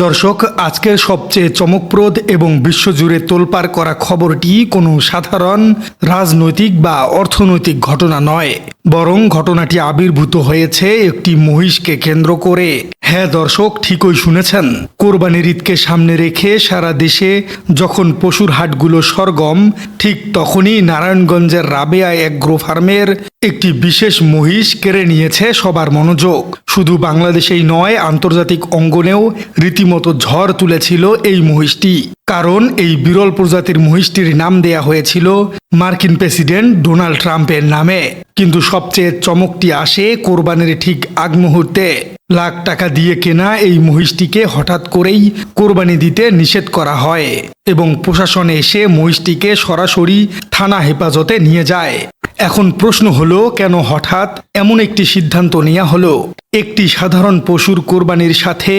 দর্শক, আজকের সবচেয়ে চমকপ্রদ এবং বিশ্বজুড়ে তোলপাড় করা খবরটি কোনো সাধারণ রাজনৈতিক বা অর্থনৈতিক ঘটনা নয়, বরং ঘটনাটি আবির্ভূত হয়েছে একটি মহিষকে কেন্দ্র করে। হ্যাঁ দর্শক, ঠিকই শুনেছেন। কোরবানির ঈদকে সামনে রেখে সারা দেশে যখন পশুর হাটগুলো সরগম, ঠিক তখনই নারায়ণগঞ্জের রাবেয়া এগ্রো ফার্মের একটি বিশেষ মহিষ কেড়ে নিয়েছে সবার মনোযোগ। শুধু বাংলাদেশেই নয়, আন্তর্জাতিক অঙ্গনেও রীতিমতো ঝড় তুলেছিল এই মহিষটি। কারণ এই বিরল প্রজাতির মহিষটির নাম দেয়া হয়েছিল মার্কিন প্রেসিডেন্ট ডোনাল্ড ট্রাম্পের নামে। কিন্তু সবচেয়ে চমকটি আসে কোরবানির ঠিক আগ মুহূর্তে। লাখ টাকা দিয়ে কেনা এই মহিষটিকে হঠাৎ করেই কোরবানি দিতে নিষেধ করা হয় এবং প্রশাসন এসে মহিষটিকে সরাসরি থানা হেফাজতে নিয়ে যায়। এখন প্রশ্ন হলো, কেন হঠাৎ এমন একটি সিদ্ধান্ত নেওয়া হলো? একটি সাধারণ পশুর কোরবানির সাথে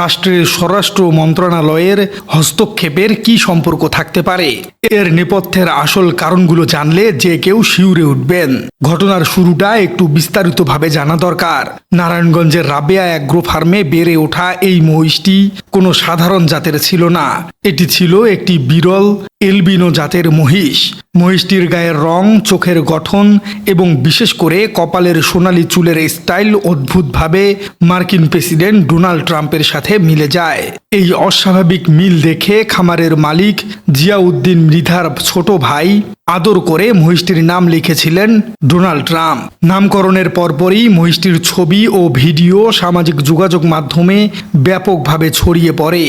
রাষ্ট্রের স্বরাষ্ট্র মন্ত্রণালয়ের হস্তক্ষেপের কি সম্পর্ক থাকতে পারে? এর নেপথ্যের আসল কারণগুলো জানলে যে কেউ শিউরে উঠবেন। ঘটনার শুরুটা একটু বিস্তারিতভাবে জানা দরকার। নারায়ণগঞ্জের রাবেয়া এগ্রো ফার্মে বেড়ে ওঠা এই মহিষটি কোনো সাধারণ জাতের ছিল না। এটি ছিল একটি বিরল এলবিনো জাতের মহিষ। মহিষটির গায়ের রং, চোখের গঠন এবং বিশেষ করে কপালের সোনালি চুলের স্টাইল অদ্ভুতভাবে মার্কিন প্রেসিডেন্ট ডোনাল্ড ট্রাম্পের সাথে মিলে যায়। এই অস্বাভাবিক মিল দেখে খামারের মালিক জিয়াউদ্দিন মৃধার ছোট ভাই আদর করে মহিষটির নাম লিখেছিলেন ডোনাল্ড ট্রাম্প। নামকরণের পরপরই মহিষটির ছবি ও ভিডিও সামাজিক যোগাযোগ মাধ্যমে ব্যাপকভাবে ছড়িয়ে পড়ে।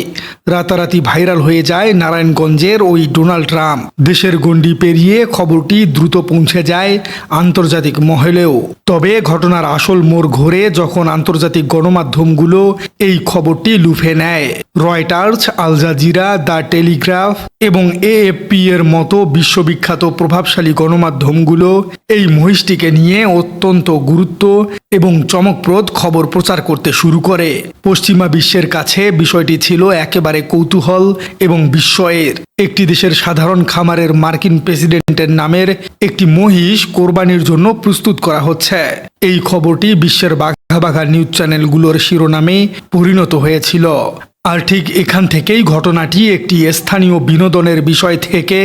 রাতারাতি ভাইরাল হয়ে যায় নারায়ণগঞ্জের ওই ডোনাল্ড ট্রাম্প। দেশের গণ্ডি পেরিয়ে খবরটি দ্রুত পৌঁছে যায় আন্তর্জাতিক মহলেও। তবে ঘটনার আসল মোড় ঘোরে যখন আন্তর্জাতিক গণমাধ্যমগুলো এই খবরটি লুফে নেয়। Reuters, Al Jazeera, the Telegraph এবং এএফপি এর মতো বিশ্ববিখ্যাত প্রভাবশালী গণমাধ্যমগুলো এই মহিষটিকে নিয়ে অত্যন্ত গুরুত্ব এবং চমকপ্রদ খবর প্রচার করতে শুরু করে। পশ্চিমা বিশ্বের কাছে বিষয়টি ছিল একেবারে কৌতূহল এবং বিস্ময়ের। একটি দেশের সাধারণ খামারের মার্কিন প্রেসিডেন্টের নামের একটি মহিষ কোরবানির জন্য প্রস্তুত করা হচ্ছে, এই খবরটি বিশ্বের বাঘা বাঘা নিউজ চ্যানেলগুলোর শিরোনামে পরিণত হয়েছিল। আর ঠিক এখান থেকেই ঘটনাটি একটি স্থানীয় বিনোদনের বিষয় থেকে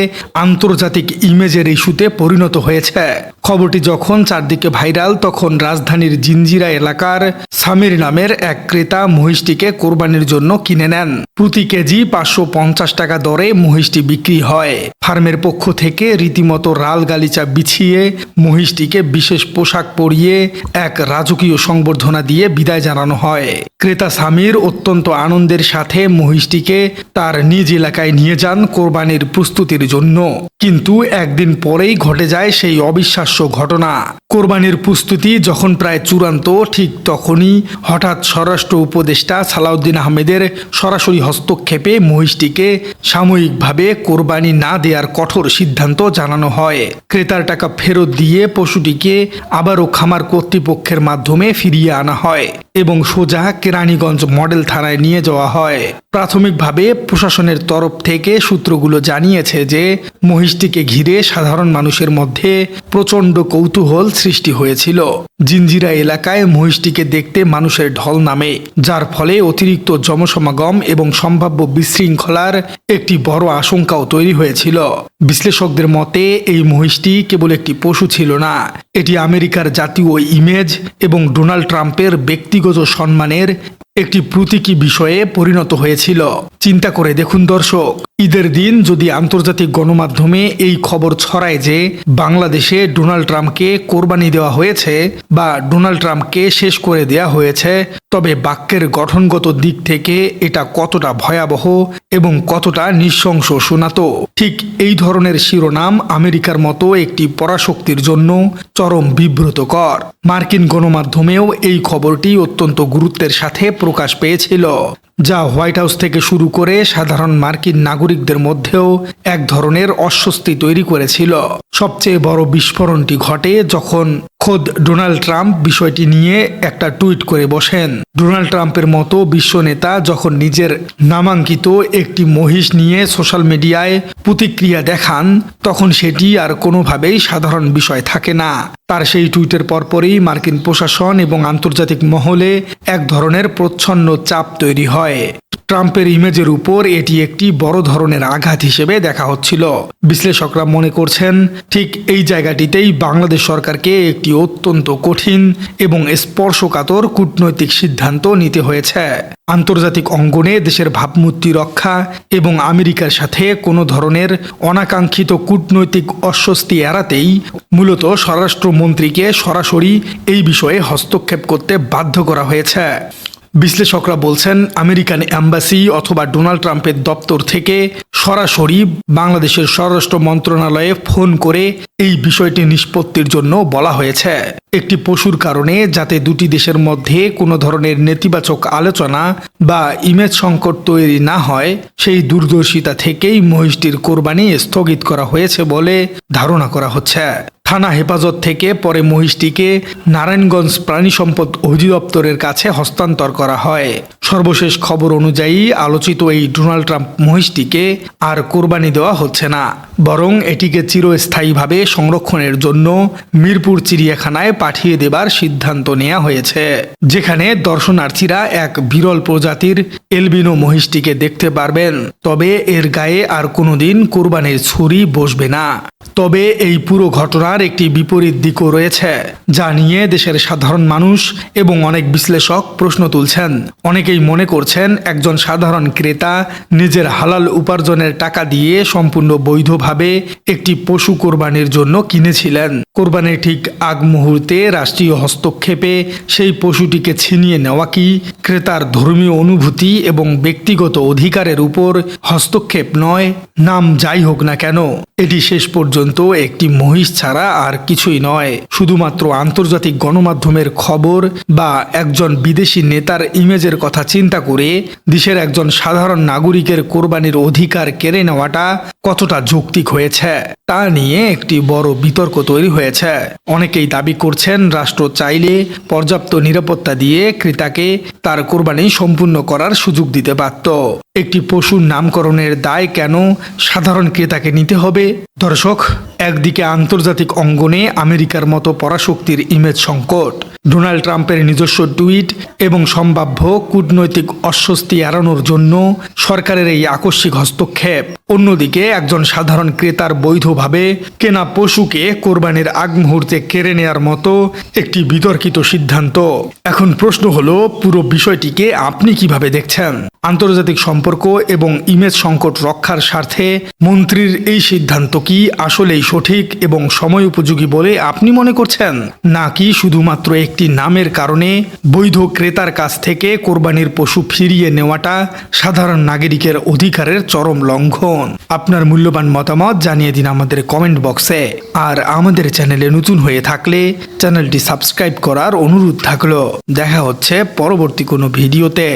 আন্তর্জাতিক ইমেজের ইস্যুতে পরিণত হয়েছে। খবরটি যখন চারদিকে ভাইরাল, তখন রাজধানীর জিঞ্জিরা এলাকার সামির নামের এক ক্রেতা মহিষটিকে কোরবানির জন্য কিনে নেন। প্রতি কেজি 550 টাকা দরে মহিষটি বিক্রি হয়। ফার্মের পক্ষ থেকে রীতিমতো রাল গালিচা বিছিয়ে মহিষটিকে বিশেষ পোশাক পরিয়ে এক রাজকীয় সংবর্ধনা দিয়ে বিদায় জানানো হয়। ক্রেতা সামির অত্যন্ত আনন্দের সাথে মহিষটিকে তার নিজ এলাকায় নিয়ে যান কোরবানির প্রস্তুতির জন্য। কিন্তু একদিন পরেই ঘটে যায় সেই অবিশ্বাস্য ঘটনা। কোরবানির প্রস্তুতি যখন প্রায় চূড়ান্ত, ঠিক তখনই হঠাৎ স্বরাষ্ট্র উপদেষ্টা সালাউদ্দিন আহমেদের সরাসরি হস্তক্ষেপে মহিষটিকে সাময়িকভাবে কোরবানি না দেওয়ার কঠোর সিদ্ধান্ত জানানো হয়। ক্রেতার টাকা ফেরত দিয়ে পশুটিকে আবারও খামার কর্তৃপক্ষের মাধ্যমে ফিরিয়ে আনা হয় এবং সোজা কেরানীগঞ্জ মডেল থানায় নিয়ে যাওয়া হয়। প্রাথমিকভাবে প্রশাসনের তরফ থেকে সূত্রগুলো জানিয়েছে যে মহিষটিকে ঘিরে সাধারণ মানুষের মধ্যে প্রচণ্ড কৌতূহল সৃষ্টি হয়েছিল। জিঞ্জিরা এলাকায় মহিষটিকে দেখতে মানুষের ঢল নামে, যার ফলে অতিরিক্ত জনসমাগম এবং সম্ভাব্য বিশৃঙ্খলার একটি বড় আশঙ্কাও তৈরি হয়েছিল। বিশ্লেষকদের মতে এই মহিষটি কেবল একটি পশু ছিল না, এটি আমেরিকার জাতীয় ইমেজ এবং ডোনাল্ড ট্রাম্পের ব্যক্তিগত সম্মানের একটি প্রতীকী বিষয়ে পরিণত হয়েছিল। চিন্তা করে দেখুন দর্শক, ঈদের দিন যদি আন্তর্জাতিক গণমাধ্যমে এই খবর ছড়ায় যে বাংলাদেশে ডোনাল্ড ট্রাম্পকে কোরবানি দেওয়া হয়েছে বা ডোনাল্ড ট্রাম্পকে শেষ করে দেওয়া হয়েছে, তবে বাক্যের গঠনগত দিক থেকে এটা কতটা ভয়াবহ এবং কতটা নৃশংস শোনাতো। ঠিক এই ধরনের শিরোনাম আমেরিকার মতো একটি পরাশক্তির জন্য চরম বিব্রতকর। মার্কিন গণমাধ্যমেও এই খবরটি অত্যন্ত গুরুত্বের সাথে প্রকাশ পেয়েছিল, যা হোয়াইট হাউস থেকে শুরু করে সাধারণ মার্কিন নাগরিকদের মধ্যেও এক ধরনের অস্বস্তি তৈরি করেছিল। সবচেয়ে বড় বিস্ফোরণটি ঘটে যখন খোদ ডোনাল্ড ট্রাম্প বিষয়টি নিয়ে একটা টুইট করে বসেন। ডোনাল্ড ট্রাম্পের মতো বিশ্ব নেতা যখন নিজের নামাঙ্কিত একটি মহিষ নিয়ে সোশ্যাল মিডিয়ায় প্রতিক্রিয়া দেখান, তখন সেটি আর কোনোভাবেই সাধারণ বিষয় থাকে না। তার সেই টুইটের পরপরই মার্কিন প্রশাসন এবং আন্তর্জাতিক মহলে এক ধরনের প্রচ্ছন্ন চাপ তৈরি হয়। ট্রাম্পের ইমেজের উপর এটি একটি বড় ধরনের আঘাত হিসেবে দেখা হচ্ছিল। বিশ্লেষকরা মনে করছেন ঠিক এই জায়গাটিতেই বাংলাদেশ সরকারকে একটি অত্যন্ত কঠিন এবং স্পর্শকাতর কূটনৈতিক সিদ্ধান্ত নিতে হয়েছে। আন্তর্জাতিক অঙ্গনে দেশের ভাবমূর্তি রক্ষা এবং আমেরিকার সাথে কোনো ধরনের অনাকাঙ্ক্ষিত কূটনৈতিক অস্বস্তি এড়াতেই মূলত স্বরাষ্ট্রমন্ত্রীকে সরাসরি এই বিষয়ে হস্তক্ষেপ করতে বাধ্য করা হয়েছে। বিশ্লেষকরা বলছেন আমেরিকান এম্বাসি অথবা ডোনাল্ড ট্রাম্পের দপ্তর থেকে সরাসরি বাংলাদেশের স্বরাষ্ট্র মন্ত্রণালয়ে ফোন করে এই বিষয়টি নিষ্পত্তির জন্য বলা হয়েছে। একটি পশুর কারণে যাতে দুটি দেশের মধ্যে কোনো ধরনের নেতিবাচক আলোচনা বা ইমেজ সংকট তৈরি না হয় সেই দূরদর্শিতা থেকেই মহিষটির কোরবানি স্থগিত করা হয়েছে বলে ধারণা করা হচ্ছে। থানা হেফাজত থেকে পরে মহিষটিকে নারায়ণগঞ্জ প্রাণী সম্পদ অধিদপ্তরের কাছে হস্তান্তর করা হয়। সর্বশেষ খবর অনুযায়ী আলোচিত এই ডোনাল্ড ট্রাম্প মহিষটিকে আর কোরবানি দেওয়া হচ্ছে না, বরং এটিকে চিরস্থায়ীভাবে সংরক্ষণের জন্য মিরপুর চিড়িয়াখানায় পাঠিয়ে দেবার সিদ্ধান্ত নেওয়া হয়েছে, যেখানে দর্শনার্থীরা এক বিরল প্রজাতির এলবিনো মহিষটিকে দেখতে পারবেন। তবে এর গায়ে আর কোনোদিন কোরবানির ছুরি বসবে না। তবে এই পুরো ঘটনার একটি বিপরীত দিকও রয়েছে, যা নিয়ে দেশের সাধারণ মানুষ এবং অনেক বিশ্লেষক প্রশ্ন তুলছেন। অনেকেই মনে করছেন একজন সাধারণ ক্রেতা নিজের হালাল উপার্জনের টাকা দিয়ে সম্পূর্ণ বৈধভাবে একটি পশু কোরবানির জন্য কিনেছিলেন। কোরবানির ঠিক আগ মুহূর্তে রাষ্ট্রীয় হস্তক্ষেপে সেই পশুটিকে ছিনিয়ে নেওয়া কি ক্রেতার ধর্মীয় অনুভূতি এবং ব্যক্তিগত অধিকারের উপর হস্তক্ষেপ নয়? নাম যাই হোক না কেন, এটি শেষ পর্যন্ত একটি মহিষ ছাড়া আর কিছুই নয়। শুধুমাত্র আন্তর্জাতিক গণমাধ্যমের খবর বা একজন বিদেশি নেতার ইমেজের কথা চিন্তা করে দেশের একজন সাধারণ নাগরিকের কোরবানির অধিকার কেড়ে নেওয়াটা কতটা যৌক্তিক হয়েছে তা নিয়ে একটি বড় বিতর্ক তৈরি হয়েছে। অনেকেই দাবি করছেন রাষ্ট্র চাইলে পর্যাপ্ত নিরাপত্তা দিয়ে ক্রেতাকে তার কোরবানি সম্পূর্ণ করার সুযোগ দিতে পারত। একটি পশুর নামকরণের দায় কেন সাধারণ ক্রেতাকে নিতে হবে? দর্শক, একদিকে আন্তর্জাতিক অঙ্গনে আমেরিকার মতো পরাশক্তির ইমেজ সংকট, ডোনাল্ড ট্রাম্পের নিজস্ব টুইট এবং সম্ভাব্য কূটনৈতিক অস্বস্তি এড়ানোর জন্য সরকারের এই আকস্মিক হস্তক্ষেপ। অন্যদিকে একজন সাধারণ ক্রেতার বৈধভাবে কেনা পশুকে কোরবানির আগ মুহূর্তে কেড়ে নেয়ার মতো একটি বিতর্কিত সিদ্ধান্ত। এখন প্রশ্ন হলো, পুরো বিষয়টিকে আপনি কিভাবে দেখছেন? আন্তর্জাতিক সম্পর্ক এবং ইমেজ সংকট রক্ষার স্বার্থে মন্ত্রীর এই সিদ্ধান্ত কি আসলেই সঠিক এবং সময় উপযোগী বলে আপনি মনে করছেন, নাকি শুধুমাত্র একটি নামের কারণে বৈধ ক্রেতার কাছ থেকে কোরবানির পশু ফিরিয়ে নেওয়াটা সাধারণ নাগরিকের অধিকারের চরম লঙ্ঘন? আপনার মূল্যবান মতামত জানিয়ে দিন আমাদের কমেন্ট বক্সে। আর আমাদের চ্যানেলে নতুন হয়ে থাকলে চ্যানেলটি সাবস্ক্রাইব করার অনুরোধ থাকলো। দেখা হচ্ছে পরবর্তী কোনো ভিডিওতে।